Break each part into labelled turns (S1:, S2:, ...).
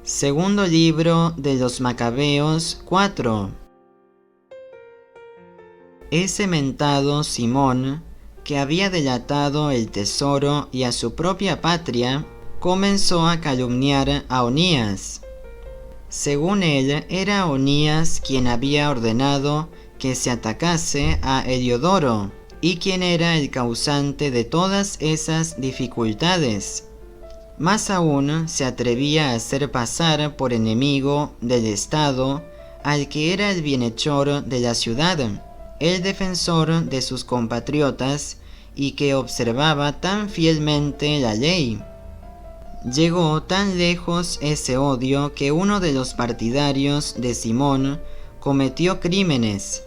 S1: Segundo libro de los Macabeos 4. Ese mentado Simón, que había delatado el tesoro y a su propia patria, comenzó a calumniar a Onías. Según él, era Onías quien había ordenado que se atacase a Heliodoro, y quien era el causante de todas esas dificultades. Más aún se atrevía a hacer pasar por enemigo del Estado al que era el bienhechor de la ciudad, el defensor de sus compatriotas y que observaba tan fielmente la ley. Llegó tan lejos ese odio que uno de los partidarios de Simón cometió crímenes.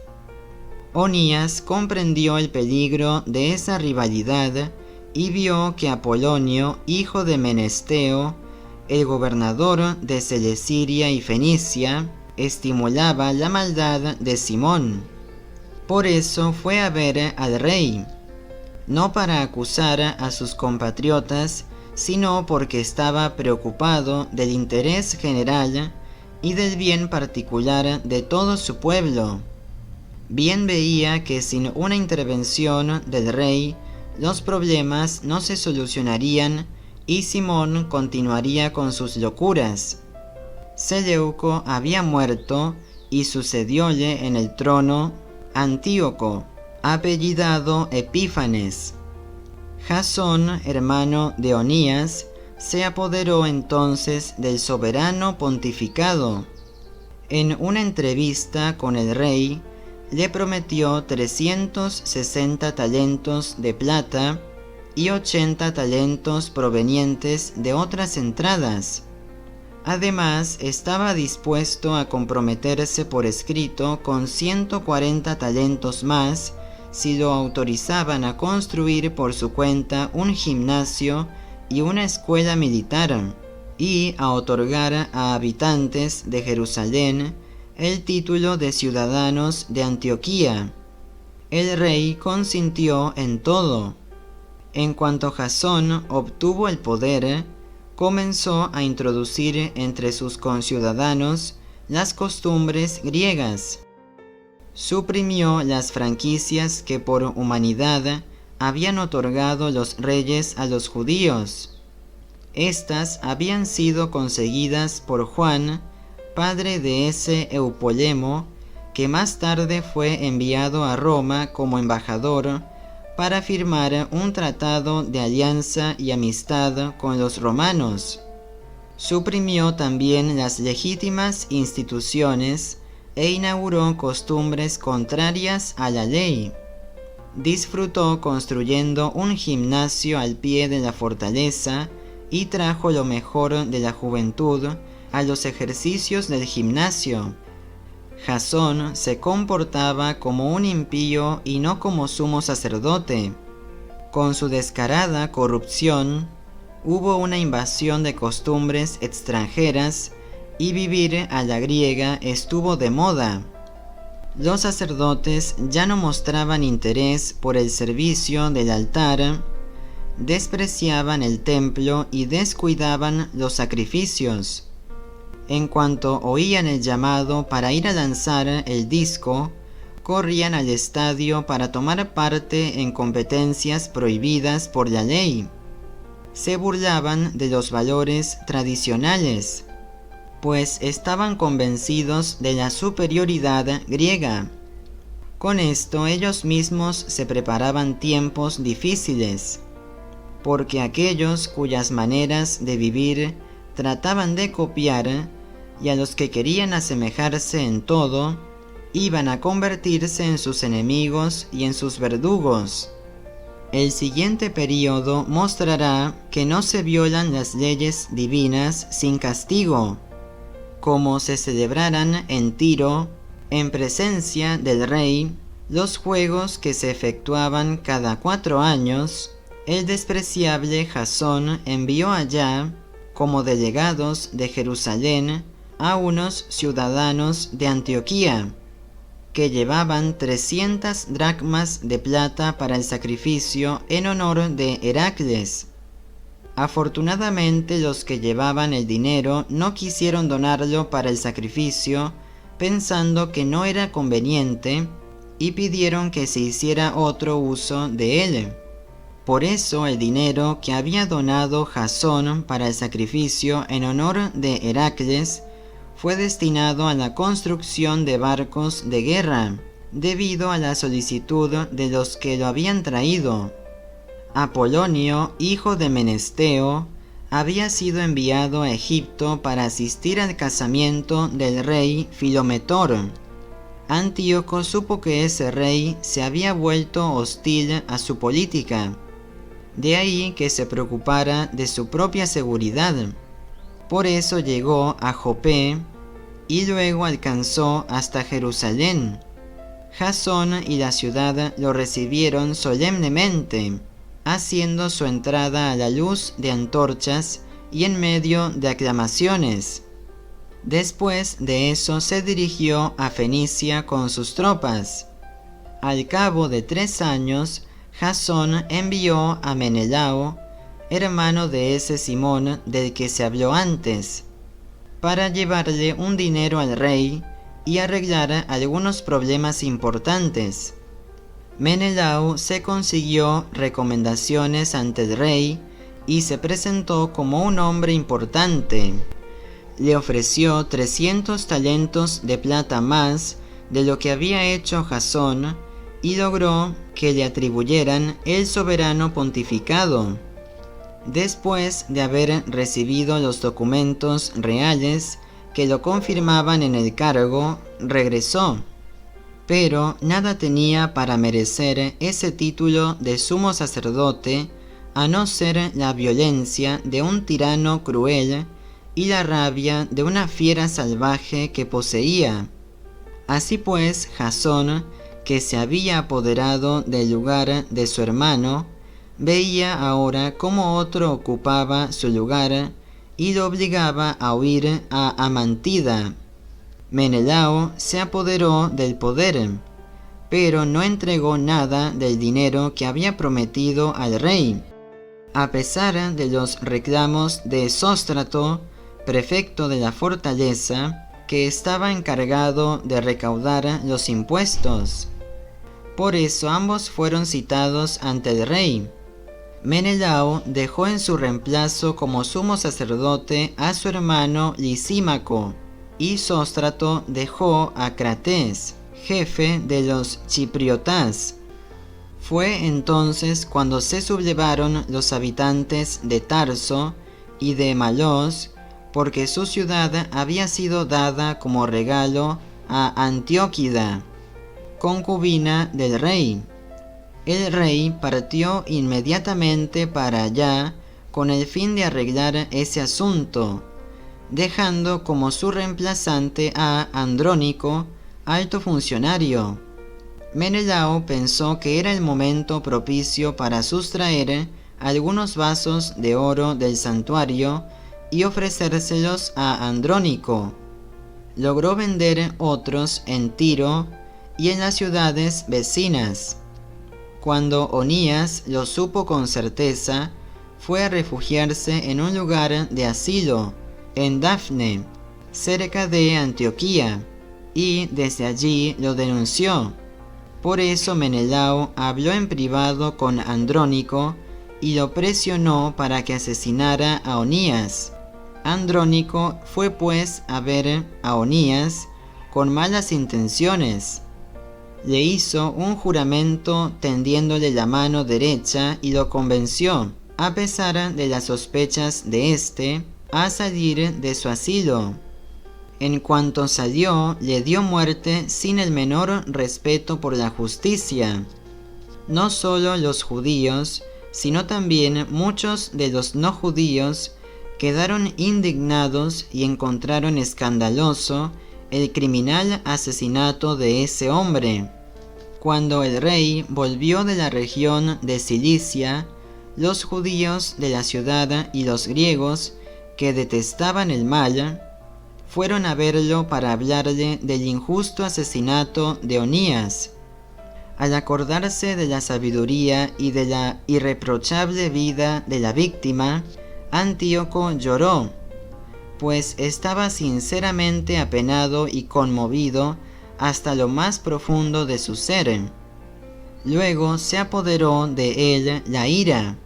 S1: Onías comprendió el peligro de esa rivalidad y vio que Apolonio, hijo de Menesteo, el gobernador de Celesiria y Fenicia, estimulaba la maldad de Simón. Por eso fue a ver al rey, no para acusar a sus compatriotas, sino porque estaba preocupado del interés general y del bien particular de todo su pueblo. Bien veía que sin una intervención del rey, los problemas no se solucionarían y Simón continuaría con sus locuras. Seleuco había muerto y sucedióle en el trono Antíoco, apellidado Epífanes. Jasón, hermano de Onías, se apoderó entonces del soberano pontificado. En una entrevista con el rey, le prometió 360 talentos de plata y 80 talentos provenientes de otras entradas. Además, estaba dispuesto a comprometerse por escrito con 140 talentos más si lo autorizaban a construir por su cuenta un gimnasio y una escuela militar, y a otorgar a habitantes de Jerusalén el título de ciudadanos de Antioquía. El rey consintió en todo. En cuanto Jasón obtuvo el poder, comenzó a introducir entre sus conciudadanos las costumbres griegas. Suprimió las franquicias que por humanidad habían otorgado los reyes a los judíos. Estas habían sido conseguidas por Juan, padre de ese Eupolemo, que más tarde fue enviado a Roma como embajador para firmar un tratado de alianza y amistad con los romanos. Suprimió también las legítimas instituciones e inauguró costumbres contrarias a la ley. Disfrutó construyendo un gimnasio al pie de la fortaleza y trajo lo mejor de la juventud a los ejercicios del gimnasio. Jasón se comportaba como un impío y no como sumo sacerdote. Con su descarada corrupción, hubo una invasión de costumbres extranjeras y vivir a la griega estuvo de moda. Los sacerdotes ya no mostraban interés por el servicio del altar, despreciaban el templo y descuidaban los sacrificios. En cuanto oían el llamado para ir a lanzar el disco, corrían al estadio para tomar parte en competencias prohibidas por la ley. Se burlaban de los valores tradicionales, pues estaban convencidos de la superioridad griega. Con esto ellos mismos se preparaban tiempos difíciles, porque aquellos cuyas maneras de vivir trataban de copiar, y a los que querían asemejarse en todo, iban a convertirse en sus enemigos y en sus verdugos. El siguiente período mostrará que no se violan las leyes divinas sin castigo, como se celebraran en Tiro, en presencia del rey, los juegos que se efectuaban cada 4 años. El despreciable Jasón envió allá, como delegados de Jerusalén, a unos ciudadanos de Antioquía, que llevaban 300 dracmas de plata para el sacrificio en honor de Heracles. Afortunadamente los que llevaban el dinero no quisieron donarlo para el sacrificio, pensando que no era conveniente, y pidieron que se hiciera otro uso de él. Por eso el dinero que había donado Jasón para el sacrificio en honor de Heracles fue destinado a la construcción de barcos de guerra, debido a la solicitud de los que lo habían traído. Apolonio, hijo de Menesteo, había sido enviado a Egipto para asistir al casamiento del rey Filometor. Antíoco supo que ese rey se había vuelto hostil a su política, de ahí que se preocupara de su propia seguridad. Por eso llegó a Jope y luego alcanzó hasta Jerusalén. Jasón y la ciudad lo recibieron solemnemente, haciendo su entrada a la luz de antorchas y en medio de aclamaciones. Después de eso se dirigió a Fenicia con sus tropas. Al cabo de 3 años, Jasón envió a Menelao, hermano de ese Simón del que se habló antes, para llevarle un dinero al rey y arreglar algunos problemas importantes. Menelao se consiguió recomendaciones ante el rey y se presentó como un hombre importante. Le ofreció 300 talentos de plata más de lo que había hecho Jasón y logró que le atribuyeran el soberano pontificado. Después de haber recibido los documentos reales que lo confirmaban en el cargo, regresó. Pero nada tenía para merecer ese título de sumo sacerdote, a no ser la violencia de un tirano cruel y la rabia de una fiera salvaje que poseía. Así pues, Jasón, que se había apoderado del lugar de su hermano, veía ahora cómo otro ocupaba su lugar y lo obligaba a huir a Amantida. Menelao se apoderó del poder, pero no entregó nada del dinero que había prometido al rey. A pesar de los reclamos de Sóstrato, prefecto de la fortaleza, que estaba encargado de recaudar los impuestos. Por eso ambos fueron citados ante el rey. Menelao dejó en su reemplazo como sumo sacerdote a su hermano Lisímaco, y Sóstrato dejó a Crates, jefe de los chipriotas. Fue entonces cuando se sublevaron los habitantes de Tarso y de Malos, porque su ciudad había sido dada como regalo a Antíoquida, concubina del rey. El rey partió inmediatamente para allá con el fin de arreglar ese asunto, dejando como su reemplazante a Andrónico, alto funcionario. Menelao pensó que era el momento propicio para sustraer algunos vasos de oro del santuario y ofrecérselos a Andrónico. Logró vender otros en Tiro y en las ciudades vecinas. Cuando Onías lo supo con certeza, fue a refugiarse en un lugar de asilo, en Dafne, cerca de Antioquía, y desde allí lo denunció. Por eso Menelao habló en privado con Andrónico y lo presionó para que asesinara a Onías. Andrónico fue pues a ver a Onías con malas intenciones. Le hizo un juramento tendiéndole la mano derecha y lo convenció, a pesar de las sospechas de éste, a salir de su asilo. En cuanto salió, le dio muerte sin el menor respeto por la justicia. No solo los judíos, sino también muchos de los no judíos quedaron indignados y encontraron escandaloso el criminal asesinato de ese hombre. Cuando el rey volvió de la región de Cilicia, los judíos de la ciudad y los griegos, que detestaban el mal, fueron a verlo para hablarle del injusto asesinato de Onías. Al acordarse de la sabiduría y de la irreprochable vida de la víctima, Antíoco lloró, pues estaba sinceramente apenado y conmovido hasta lo más profundo de su ser. Luego se apoderó de él la ira.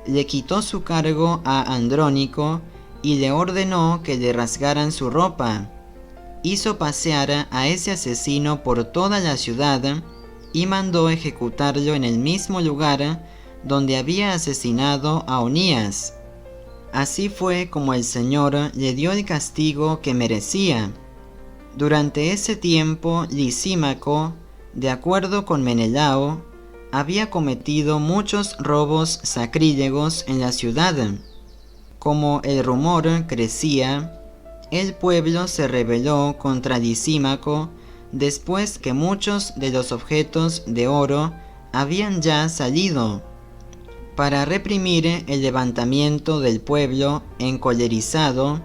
S1: Le quitó su cargo a Andrónico y le ordenó que le rasgaran su ropa. Hizo pasear a ese asesino por toda la ciudad y mandó ejecutarlo en el mismo lugar donde había asesinado a Onías. Así fue como el Señor le dio el castigo que merecía. Durante ese tiempo, Lisímaco, de acuerdo con Menelao, había cometido muchos robos sacrílegos en la ciudad. Como el rumor crecía, el pueblo se rebeló contra Lisímaco después que muchos de los objetos de oro habían ya salido. Para reprimir el levantamiento del pueblo encolerizado,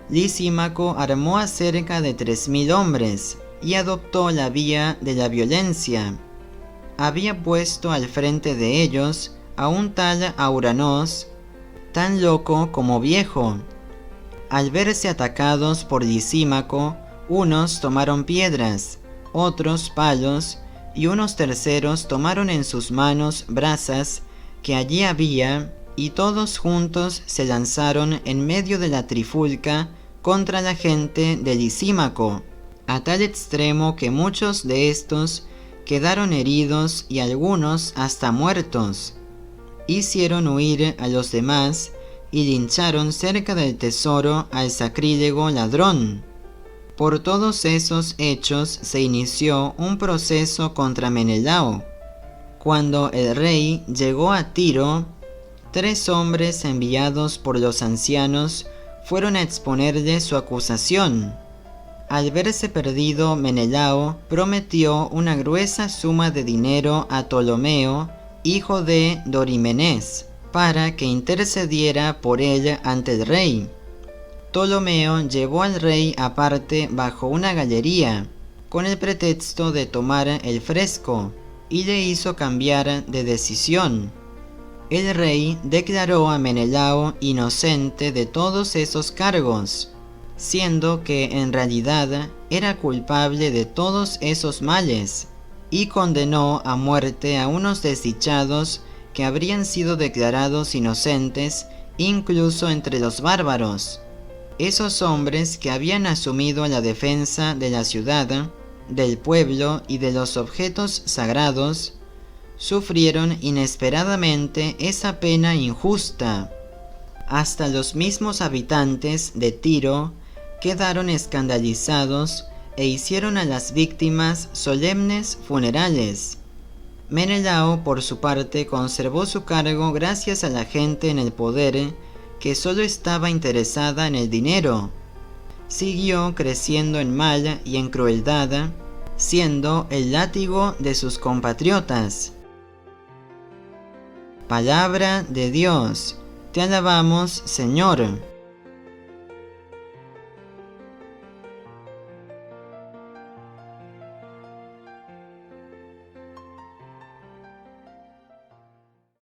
S1: Lisímaco armó a cerca de 3000 hombres y adoptó la vía de la violencia. Había puesto al frente de ellos a un tal Auranos, tan loco como viejo. Al verse atacados por Lisímaco, unos tomaron piedras, otros palos, y unos terceros tomaron en sus manos brasas que allí había, y todos juntos se lanzaron en medio de la trifulca contra la gente de Lisímaco, a tal extremo que muchos de estos quedaron heridos y algunos hasta muertos. Hicieron huir a los demás y lincharon cerca del tesoro al sacrílego ladrón. Por todos esos hechos se inició un proceso contra Menelao. Cuando el rey llegó a Tiro, 3 hombres enviados por los ancianos fueron a exponerle su acusación. Al verse perdido, Menelao prometió una gruesa suma de dinero a Ptolomeo, hijo de Dorimenes, para que intercediera por él ante el rey. Ptolomeo llevó al rey aparte bajo una galería, con el pretexto de tomar el fresco, y le hizo cambiar de decisión. El rey declaró a Menelao inocente de todos esos cargos, siendo que en realidad era culpable de todos esos males, y condenó a muerte a unos desdichados que habrían sido declarados inocentes incluso entre los bárbaros. Esos hombres que habían asumido la defensa de la ciudad, del pueblo y de los objetos sagrados, sufrieron inesperadamente esa pena injusta. Hasta los mismos habitantes de Tiro quedaron escandalizados e hicieron a las víctimas solemnes funerales. Menelao, por su parte, conservó su cargo gracias a la gente en el poder que solo estaba interesada en el dinero. Siguió creciendo en mal y en crueldad, siendo el látigo de sus compatriotas. Palabra de Dios. Te alabamos, Señor.